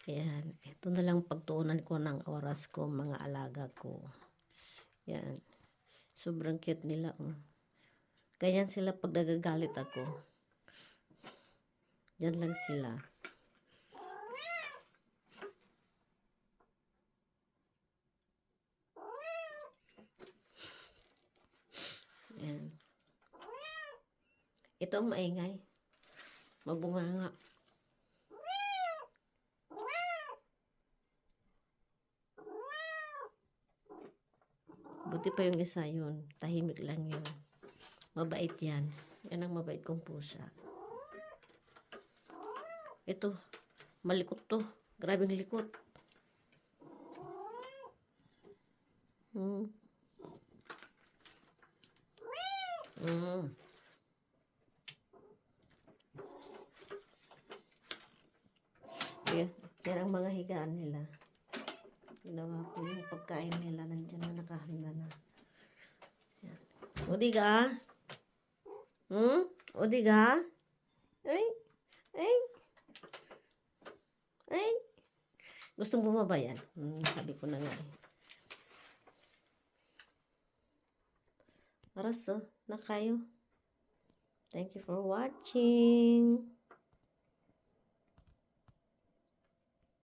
Ayan. Ito na lang pagtuunan ko ng oras ko, mga alaga ko. Yan. Sobrang cute nila, oh. Ganyan sila pag nagagalit ako. Yan lang sila. Yan. Ito ang maingay. Magbunganga. Buti pa yung isa yun. Tahimik lang yun. Mabait yan. Yan ang mabait kong pusa. Ito. Malikot to. Grabing likot. Yan ang mga higaan nila. Ginawa ko yung pagkain nila. Nandiyan na nakahanda na. Yan. Odiga? Odiga? Ay? Ay? Ay? Gustong bumaba yan. Sabi ko na nga eh. Aras, na kayo. Thank you for watching.